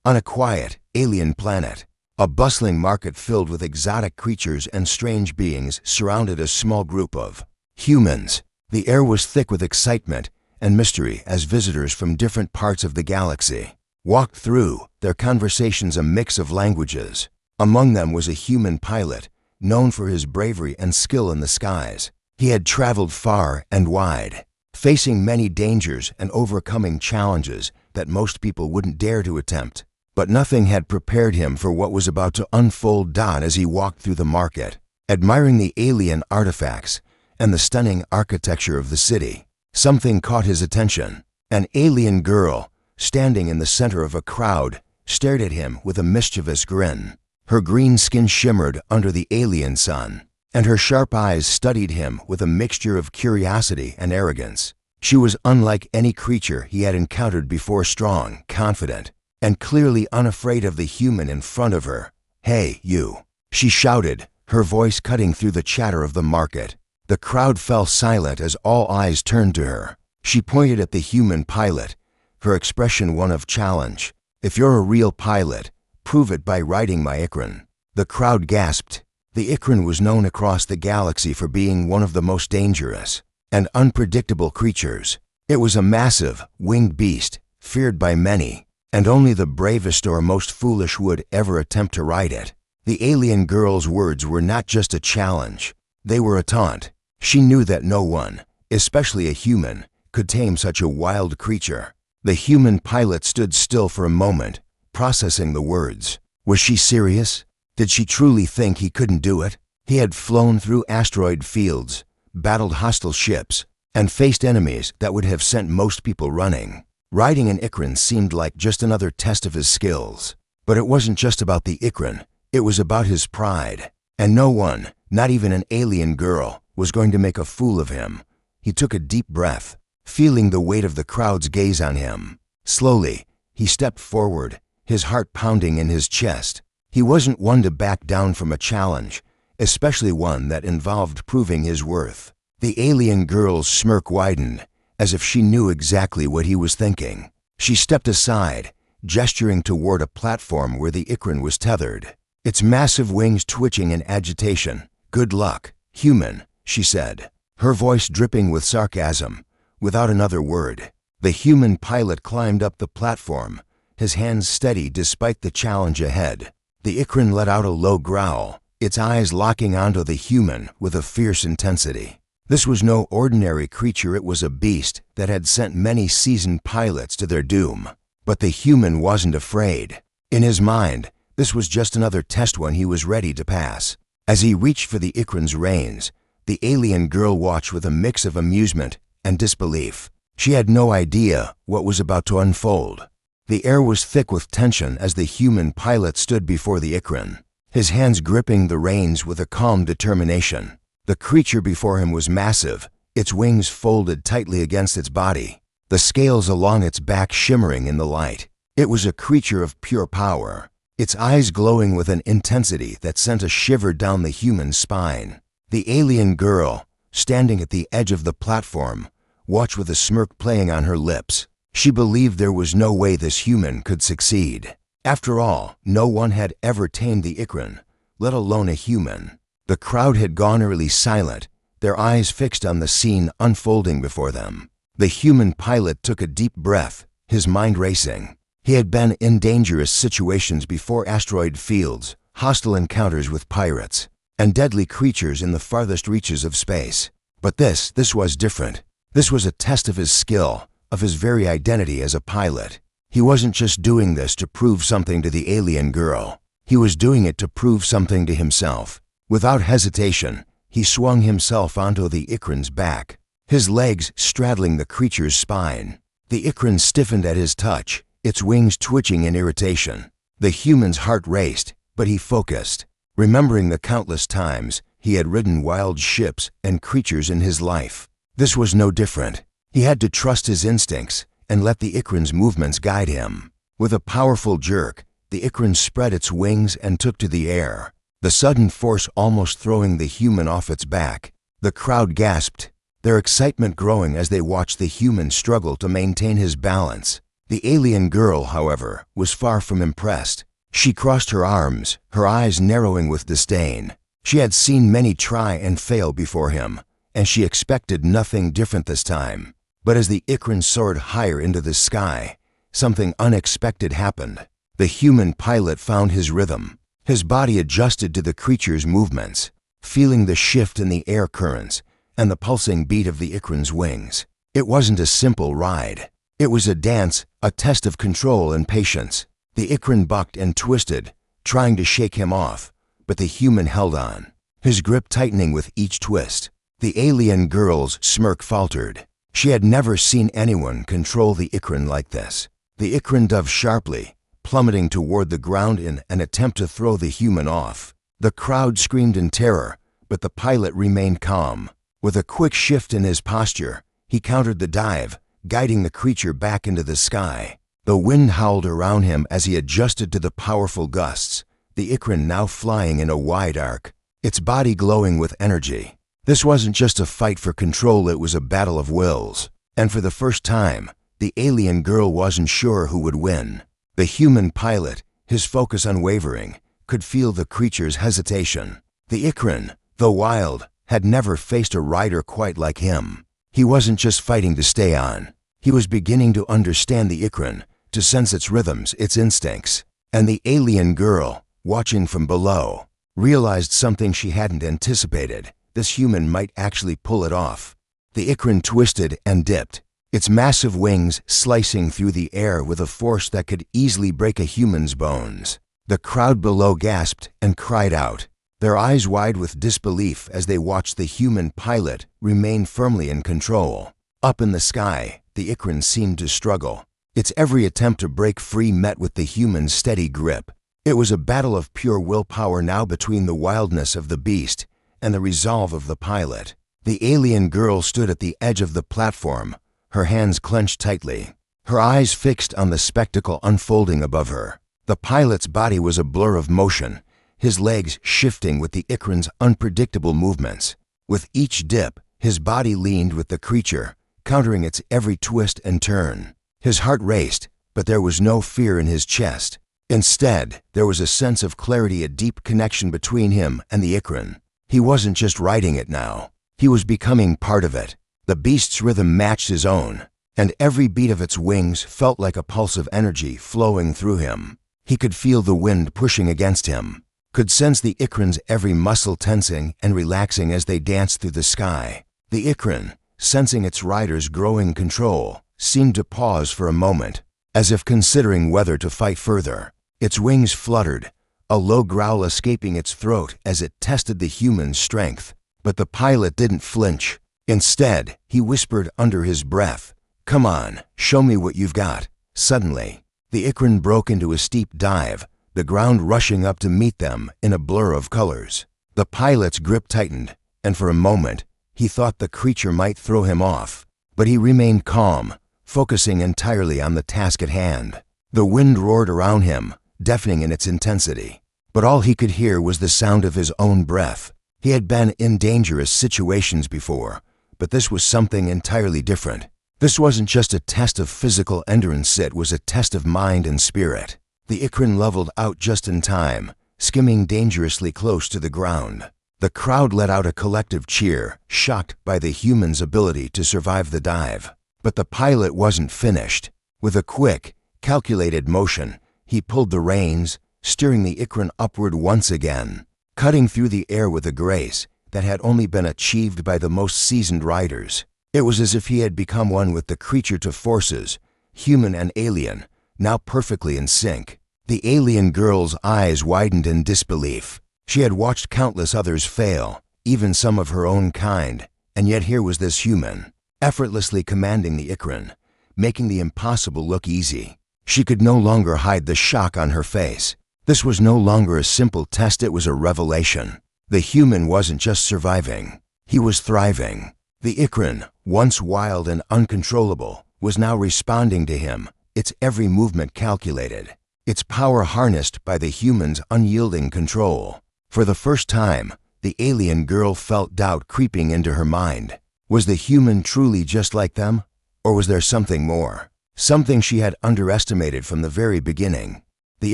On a quiet, alien planet, a bustling market filled with exotic creatures and strange beings surrounded a small group of humans. The air was thick with excitement and mystery as visitors from different parts of the galaxy walked through, their conversations a mix of languages. Among them was a human pilot, known for his bravery and skill in the skies. He had traveled far and wide, facing many dangers and overcoming challenges that most people wouldn't dare to attempt. But nothing had prepared him for what was about to unfold as he walked through the market, admiring the alien artifacts and the stunning architecture of the city. Something caught his attention. An alien girl, standing in the center of a crowd, stared at him with a mischievous grin. Her green skin shimmered under the alien sun, and her sharp eyes studied him with a mixture of curiosity and arrogance. She was unlike any creature he had encountered before, strong, confident, and clearly unafraid of the human in front of her. "Hey, you," she shouted, her voice cutting through the chatter of the market. The crowd fell silent as all eyes turned to her. She pointed at the human pilot, her expression one of challenge. "If you're a real pilot, prove it by riding my Ikran." The crowd gasped. The Ikran was known across the galaxy for being one of the most dangerous and unpredictable creatures. It was a massive, winged beast, feared by many, and only the bravest or most foolish would ever attempt to ride it. The alien girl's words were not just a challenge, they were a taunt. She knew that no one, especially a human, could tame such a wild creature. The human pilot stood still for a moment, processing the words. Was she serious? Did she truly think he couldn't do it? He had flown through asteroid fields, battled hostile ships, and faced enemies that would have sent most people running. Riding an Ikran seemed like just another test of his skills. But it wasn't just about the Ikran, it was about his pride. And no one, not even an alien girl, was going to make a fool of him. He took a deep breath, feeling the weight of the crowd's gaze on him. Slowly, he stepped forward, his heart pounding in his chest. He wasn't one to back down from a challenge, especially one that involved proving his worth. The alien girl's smirk widened, as if she knew exactly what he was thinking. She stepped aside, gesturing toward a platform where the Ikran was tethered, its massive wings twitching in agitation. "Good luck, human," she said, her voice dripping with sarcasm. Without another word, the human pilot climbed up the platform, his hands steady despite the challenge ahead. The Ikran let out a low growl, its eyes locking onto the human with a fierce intensity. This was no ordinary creature, it was a beast that had sent many seasoned pilots to their doom. But the human wasn't afraid. In his mind, this was just another test one he was ready to pass. As he reached for the Ikran's reins, the alien girl watched with a mix of amusement and disbelief. She had no idea what was about to unfold. The air was thick with tension as the human pilot stood before the Ikran, his hands gripping the reins with a calm determination. The creature before him was massive, its wings folded tightly against its body, the scales along its back shimmering in the light. It was a creature of pure power, its eyes glowing with an intensity that sent a shiver down the human's spine. The alien girl, standing at the edge of the platform, watched with a smirk playing on her lips. She believed there was no way this human could succeed. After all, no one had ever tamed the Ikran, let alone a human. The crowd had gone eerily silent, their eyes fixed on the scene unfolding before them. The human pilot took a deep breath, his mind racing. He had been in dangerous situations before: asteroid fields, hostile encounters with pirates, and deadly creatures in the farthest reaches of space. But this was different. This was a test of his skill, of his very identity as a pilot. He wasn't just doing this to prove something to the alien girl. He was doing it to prove something to himself. Without hesitation, he swung himself onto the Ikran's back, his legs straddling the creature's spine. The Ikran stiffened at his touch, its wings twitching in irritation. The human's heart raced, but he focused, remembering the countless times he had ridden wild ships and creatures in his life. This was no different. He had to trust his instincts and let the Ikran's movements guide him. With a powerful jerk, the Ikran spread its wings and took to the air, the sudden force almost throwing the human off its back. The crowd gasped, their excitement growing as they watched the human struggle to maintain his balance. The alien girl, however, was far from impressed. She crossed her arms, her eyes narrowing with disdain. She had seen many try and fail before him, and she expected nothing different this time. But as the Ikran soared higher into the sky, something unexpected happened. The human pilot found his rhythm. His body adjusted to the creature's movements, feeling the shift in the air currents and the pulsing beat of the Ikran's wings. It wasn't a simple ride. It was a dance, a test of control and patience. The Ikran bucked and twisted, trying to shake him off, but the human held on, his grip tightening with each twist. The alien girl's smirk faltered. She had never seen anyone control the Ikran like this. The Ikran dove sharply, plummeting toward the ground in an attempt to throw the human off. The crowd screamed in terror, but the pilot remained calm. With a quick shift in his posture, he countered the dive, guiding the creature back into the sky. The wind howled around him as he adjusted to the powerful gusts, the Ikran now flying in a wide arc, its body glowing with energy. This wasn't just a fight for control, it was a battle of wills. And for the first time, the alien girl wasn't sure who would win. The human pilot, his focus unwavering, could feel the creature's hesitation. The Ikran, though wild, had never faced a rider quite like him. He wasn't just fighting to stay on. He was beginning to understand the Ikran, to sense its rhythms, its instincts. And the alien girl, watching from below, realized something she hadn't anticipated. This human might actually pull it off. The Ikran twisted and dipped, its massive wings slicing through the air with a force that could easily break a human's bones. The crowd below gasped and cried out, their eyes wide with disbelief as they watched the human pilot remain firmly in control. Up in the sky, the Ikran seemed to struggle. Its every attempt to break free met with the human's steady grip. It was a battle of pure willpower now between the wildness of the beast and the resolve of the pilot. The alien girl stood at the edge of the platform, her hands clenched tightly, her eyes fixed on the spectacle unfolding above her. The pilot's body was a blur of motion, his legs shifting with the Ikran's unpredictable movements. With each dip, his body leaned with the creature, countering its every twist and turn. His heart raced, but there was no fear in his chest. Instead, there was a sense of clarity, a deep connection between him and the Ikran. He wasn't just riding it now. He was becoming part of it. The beast's rhythm matched his own, and every beat of its wings felt like a pulse of energy flowing through him. He could feel the wind pushing against him, could sense the Ikran's every muscle tensing and relaxing as they danced through the sky. The Ikran, sensing its rider's growing control, seemed to pause for a moment, as if considering whether to fight further. Its wings fluttered, a low growl escaping its throat as it tested the human's strength. But the pilot didn't flinch. Instead, he whispered under his breath, "Come on, show me what you've got." Suddenly, the Ikran broke into a steep dive, the ground rushing up to meet them in a blur of colors. The pilot's grip tightened, and for a moment, he thought the creature might throw him off. But he remained calm, focusing entirely on the task at hand. The wind roared around him, deafening in its intensity. But all he could hear was the sound of his own breath. He had been in dangerous situations before, but this was something entirely different. This wasn't just a test of physical endurance, it was a test of mind and spirit. The Ikran leveled out just in time, skimming dangerously close to the ground. The crowd let out a collective cheer, shocked by the human's ability to survive the dive. But the pilot wasn't finished. With a quick, calculated motion, he pulled the reins, steering the Ikran upward once again, cutting through the air with a grace that had only been achieved by the most seasoned riders. It was as if he had become one with the creature to forces, human and alien, now perfectly in sync. The alien girl's eyes widened in disbelief. She had watched countless others fail, even some of her own kind, and yet here was this human, effortlessly commanding the Ikran, making the impossible look easy. She could no longer hide the shock on her face. This was no longer a simple test, it was a revelation. The human wasn't just surviving, he was thriving. The Ikran, once wild and uncontrollable, was now responding to him, its every movement calculated, its power harnessed by the human's unyielding control. For the first time, the alien girl felt doubt creeping into her mind. Was the human truly just like them, or was there something more? something she had underestimated from the very beginning. The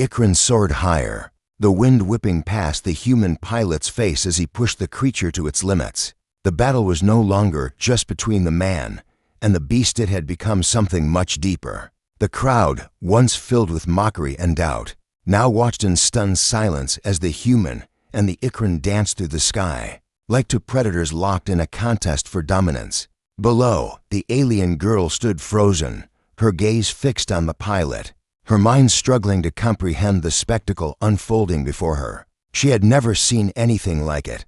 Ikran soared higher, the wind whipping past the human pilot's face as he pushed the creature to its limits. The battle was no longer just between the man and the beast. It had become something much deeper. The crowd, once filled with mockery and doubt, now watched in stunned silence as the human and the Ikran danced through the sky, like two predators locked in a contest for dominance. Below, the alien girl stood frozen, her gaze fixed on the pilot, her mind struggling to comprehend the spectacle unfolding before her. She had never seen anything like it.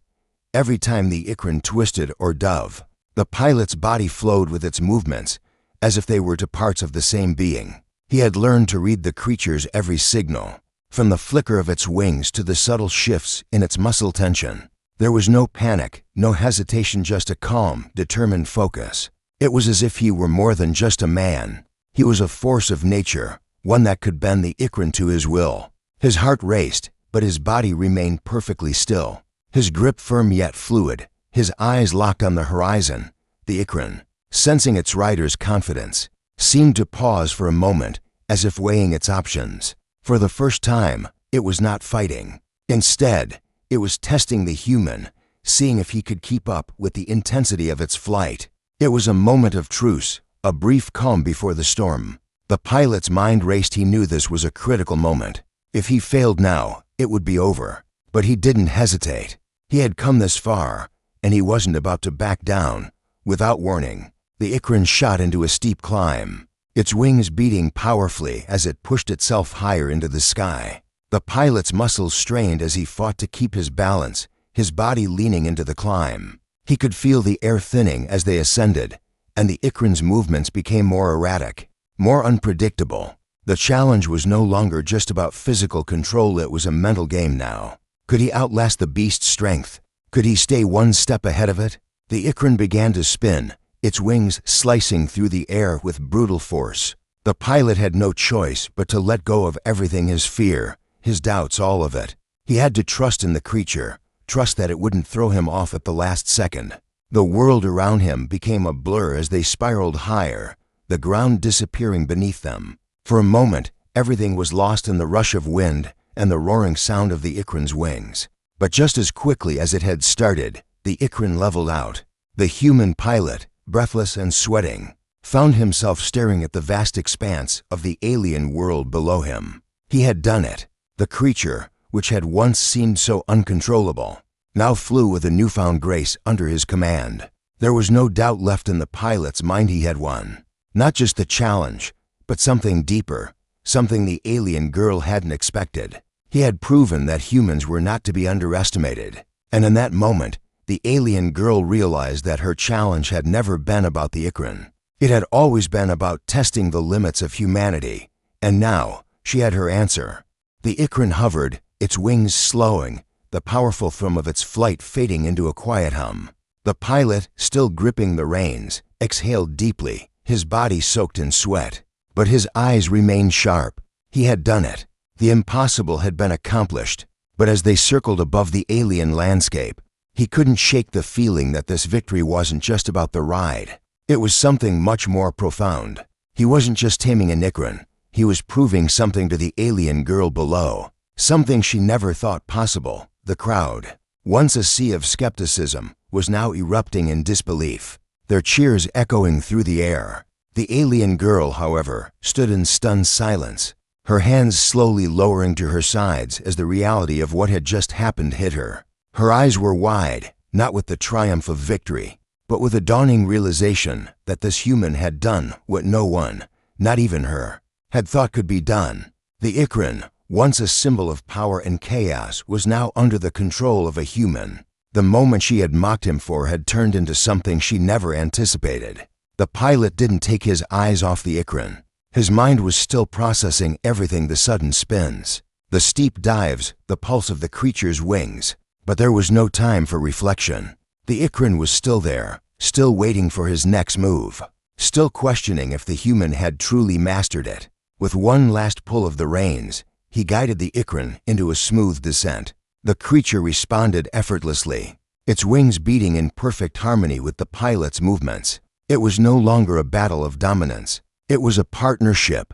Every time the Ikran twisted or dove, the pilot's body flowed with its movements, as if they were two parts of the same being. He had learned to read the creature's every signal, from the flicker of its wings to the subtle shifts in its muscle tension. There was no panic, no hesitation, just a calm, determined focus. It was as if he were more than just a man. He was a force of nature, one that could bend the Ikran to his will. His heart raced, but his body remained perfectly still, his grip firm yet fluid, his eyes locked on the horizon. The Ikran, sensing its rider's confidence, seemed to pause for a moment, as if weighing its options. For the first time, it was not fighting. Instead, it was testing the human, seeing if he could keep up with the intensity of its flight. It was a moment of truce, a brief calm before the storm. The pilot's mind raced. He knew this was a critical moment. If he failed now, it would be over. But he didn't hesitate. He had come this far, and he wasn't about to back down. Without warning, the Ikran shot into a steep climb, its wings beating powerfully as it pushed itself higher into the sky. The pilot's muscles strained as he fought to keep his balance, his body leaning into the climb. He could feel the air thinning as they ascended, and the Ikran's movements became more erratic, more unpredictable. The challenge was no longer just about physical control, it was a mental game now. Could he outlast the beast's strength? Could he stay one step ahead of it? The Ikran began to spin, its wings slicing through the air with brutal force. The pilot had no choice but to let go of everything, his fear, his doubts, all of it. He had to trust in the creature, trust that it wouldn't throw him off at the last second. The world around him became a blur as they spiraled higher, the ground disappearing beneath them. For a moment, everything was lost in the rush of wind and the roaring sound of the Ikran's wings. But just as quickly as it had started, the Ikran leveled out. The human pilot, breathless and sweating, found himself staring at the vast expanse of the alien world below him. He had done it. The creature, which had once seemed so uncontrollable, now flew with a newfound grace under his command. There was no doubt left in the pilot's mind. He had won. Not just the challenge, but something deeper, something the alien girl hadn't expected. He had proven that humans were not to be underestimated. And in that moment, the alien girl realized that her challenge had never been about the Ikran. It had always been about testing the limits of humanity. And now, she had her answer. The Ikran hovered, its wings slowing, the powerful thrum of its flight fading into a quiet hum. The pilot, still gripping the reins, exhaled deeply, his body soaked in sweat. But his eyes remained sharp. He had done it. The impossible had been accomplished. But as they circled above the alien landscape, he couldn't shake the feeling that this victory wasn't just about the ride. It was something much more profound. He wasn't just taming an Ikran. He was proving something to the alien girl below, something she never thought possible. The crowd, once a sea of skepticism, was now erupting in disbelief, their cheers echoing through the air. The alien girl, however, stood in stunned silence, her hands slowly lowering to her sides as the reality of what had just happened hit her. Her eyes were wide, not with the triumph of victory, but with a dawning realization that this human had done what no one, not even her, had thought could be done. The Ikran, once a symbol of power and chaos, was now under the control of a human. The moment she had mocked him for had turned into something she never anticipated. The pilot didn't take his eyes off the Ikran. His mind was still processing everything: the sudden spins, the steep dives, the pulse of the creature's wings. But there was no time for reflection. The Ikran was still there, still waiting for his next move, still questioning if the human had truly mastered it. With one last pull of the reins, he guided the Ikran into a smooth descent. The creature responded effortlessly, its wings beating in perfect harmony with the pilot's movements. It was no longer a battle of dominance. It was a partnership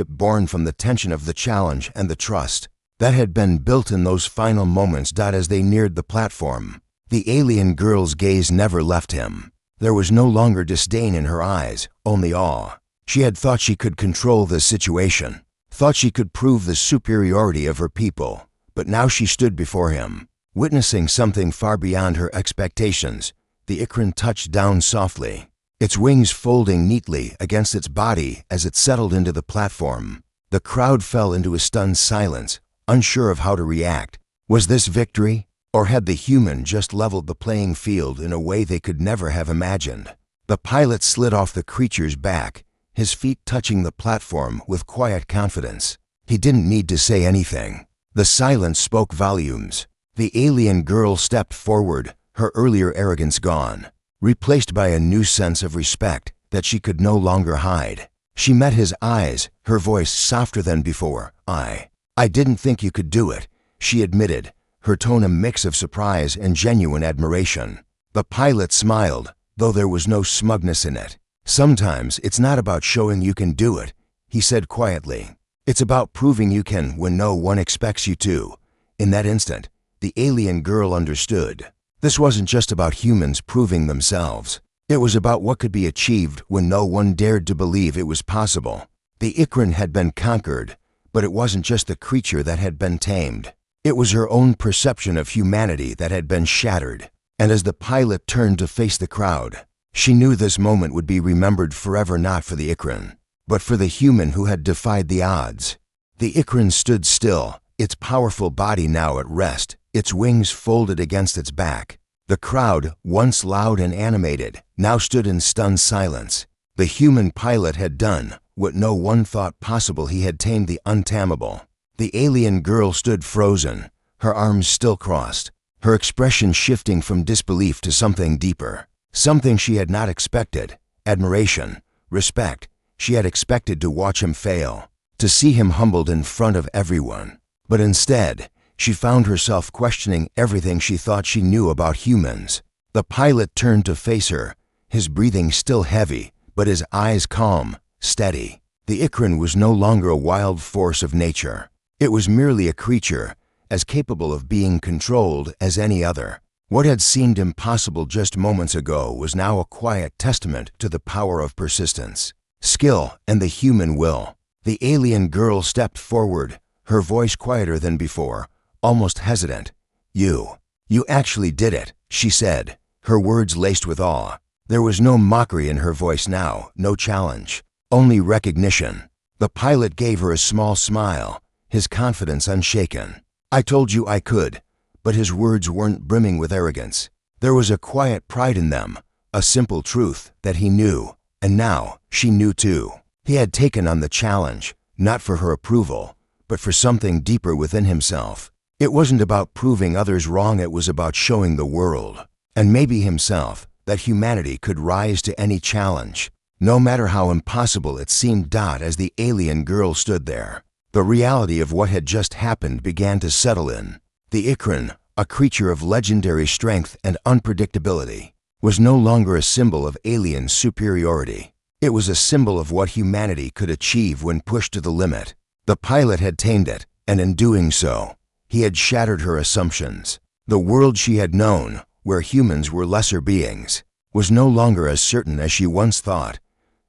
born from the tension of the challenge and the trust that had been built in those final moments. As they neared the platform, the alien girl's gaze never left him. There was no longer disdain in her eyes, only awe. She had thought she could control the situation, thought she could prove the superiority of her people, but now she stood before him, witnessing something far beyond her expectations. The Ikran touched down softly, its wings folding neatly against its body as it settled into the platform. The crowd fell into a stunned silence, unsure of how to react. Was this victory, or had the human just leveled the playing field in a way they could never have imagined? The pilot slid off the creature's back, his feet touching the platform with quiet confidence. He didn't need to say anything. The silence spoke volumes. The alien girl stepped forward, her earlier arrogance gone, replaced by a new sense of respect that she could no longer hide. She met his eyes, her voice softer than before. I didn't think you could do it," she admitted, her tone a mix of surprise and genuine admiration. The pilot smiled, though there was no smugness in it. "Sometimes it's not about showing you can do it," he said quietly. "It's about proving you can when no one expects you to." In that instant, the alien girl understood. This wasn't just about humans proving themselves. It was about what could be achieved when no one dared to believe it was possible. The Ikran had been conquered, but it wasn't just the creature that had been tamed. It was her own perception of humanity that had been shattered. And as the pilot turned to face the crowd, she knew this moment would be remembered forever, not for the Ikran, but for the human who had defied the odds. The Ikran stood still, its powerful body now at rest, its wings folded against its back. The crowd, once loud and animated, now stood in stunned silence. The human pilot had done what no one thought possible. He had tamed the untamable. The alien girl stood frozen, her arms still crossed, her expression shifting from disbelief to something deeper, something she had not expected: admiration, respect. She had expected to watch him fail, to see him humbled in front of everyone. But instead, she found herself questioning everything she thought she knew about humans. The pilot turned to face her, his breathing still heavy, but his eyes calm, steady. The Ikran was no longer a wild force of nature. It was merely a creature, as capable of being controlled as any other. What had seemed impossible just moments ago was now a quiet testament to the power of persistence, skill, and the human will. The alien girl stepped forward, her voice quieter than before, almost hesitant. You actually did it," she said, her words laced with awe. There was no mockery in her voice now, no challenge, only recognition. The pilot gave her a small smile, his confidence unshaken. "I told you I could," but his words weren't brimming with arrogance. There was a quiet pride in them, a simple truth that he knew, and now she knew too. He had taken on the challenge, not for her approval, but for something deeper within himself. It wasn't about proving others wrong, it was about showing the world, and maybe himself, that humanity could rise to any challenge, no matter how impossible it seemed. As the alien girl stood there, the reality of what had just happened began to settle in. The Ikran, a creature of legendary strength and unpredictability, was no longer a symbol of alien superiority. It was a symbol of what humanity could achieve when pushed to the limit. The pilot had tamed it, and in doing so, he had shattered her assumptions. The world she had known, where humans were lesser beings, was no longer as certain as she once thought.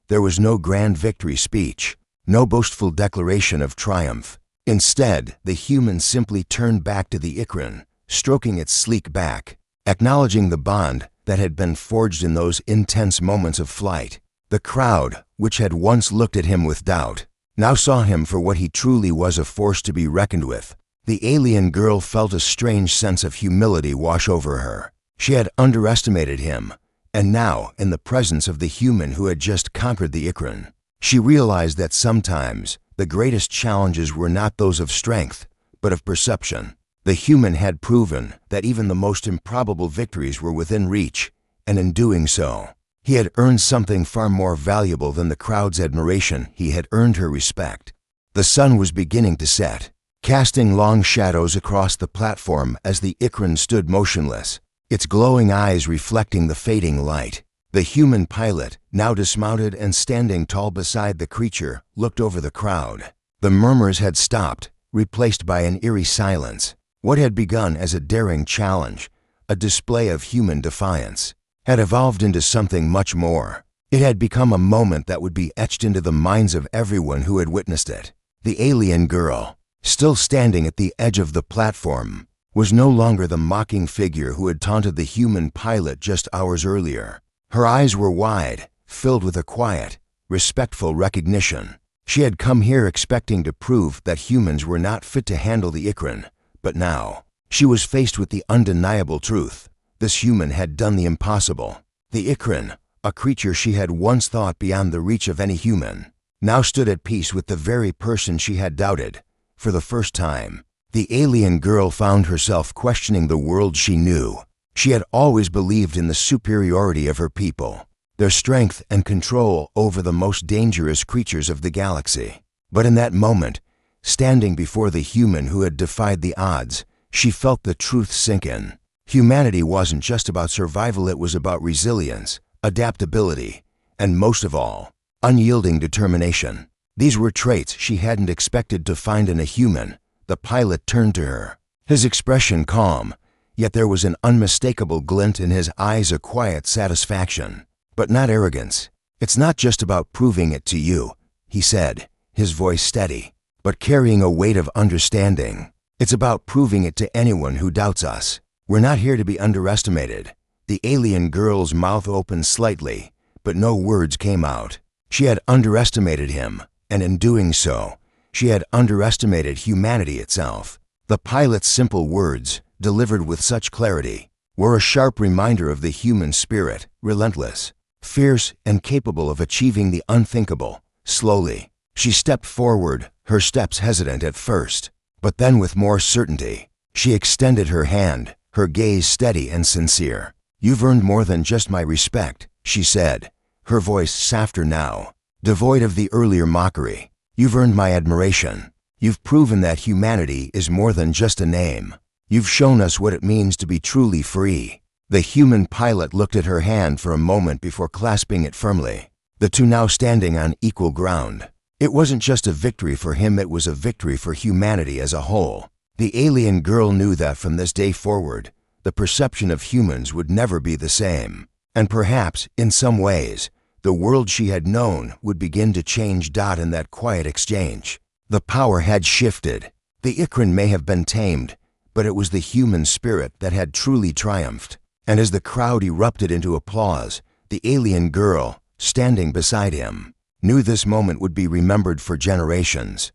There was no grand victory speech, no boastful declaration of triumph. Instead, the human simply turned back to the Ikran, stroking its sleek back, acknowledging the bond that had been forged in those intense moments of flight. The crowd, which had once looked at him with doubt, now saw him for what he truly was: a force to be reckoned with. The alien girl felt a strange sense of humility wash over her. She had underestimated him, and now, in the presence of the human who had just conquered the Ikran, she realized that sometimes the greatest challenges were not those of strength, but of perception. The human had proven that even the most improbable victories were within reach, and in doing so, he had earned something far more valuable than the crowd's admiration. He had earned her respect. The sun was beginning to set, casting long shadows across the platform as the Ikran stood motionless, its glowing eyes reflecting the fading light. The human pilot, now dismounted and standing tall beside the creature, looked over the crowd. The murmurs had stopped, replaced by an eerie silence. What had begun as a daring challenge, a display of human defiance, had evolved into something much more. It had become a moment that would be etched into the minds of everyone who had witnessed it. The alien girl, still standing at the edge of the platform, was no longer the mocking figure who had taunted the human pilot just hours earlier. Her eyes were wide, filled with a quiet, respectful recognition. She had come here expecting to prove that humans were not fit to handle the Ikran, but now, she was faced with the undeniable truth. This human had done the impossible. The Ikran, a creature she had once thought beyond the reach of any human, now stood at peace with the very person she had doubted. For the first time, the alien girl found herself questioning the world she knew. She had always believed in the superiority of her people, their strength and control over the most dangerous creatures of the galaxy. But in that moment, standing before the human who had defied the odds, she felt the truth sink in. Humanity wasn't just about survival, it was about resilience, adaptability, and most of all, unyielding determination. These were traits she hadn't expected to find in a human. The pilot turned to her, his expression calm, yet there was an unmistakable glint in his eyes, a quiet satisfaction, but not arrogance. "It's not just about proving it to you," he said, his voice steady, but carrying a weight of understanding. "It's about proving it to anyone who doubts us. We're not here to be underestimated." The alien girl's mouth opened slightly, but no words came out. She had underestimated him, and in doing so, she had underestimated humanity itself. The pilot's simple words, delivered with such clarity, were a sharp reminder of the human spirit, relentless, fierce, and capable of achieving the unthinkable. Slowly, she stepped forward, her steps hesitant at first, but then with more certainty. She extended her hand, her gaze steady and sincere. "You've earned more than just my respect," she said, her voice softer now, devoid of the earlier mockery. "You've earned my admiration. You've proven that humanity is more than just a name. You've shown us what it means to be truly free." The human pilot looked at her hand for a moment before clasping it firmly, the two now standing on equal ground. It wasn't just a victory for him, it was a victory for humanity as a whole. The alien girl knew that from this day forward, the perception of humans would never be the same. And perhaps, in some ways, the world she had known would begin to change. In that quiet exchange, the power had shifted. The Ikran may have been tamed, but it was the human spirit that had truly triumphed. And as the crowd erupted into applause, the alien girl, standing beside him, knew this moment would be remembered for generations.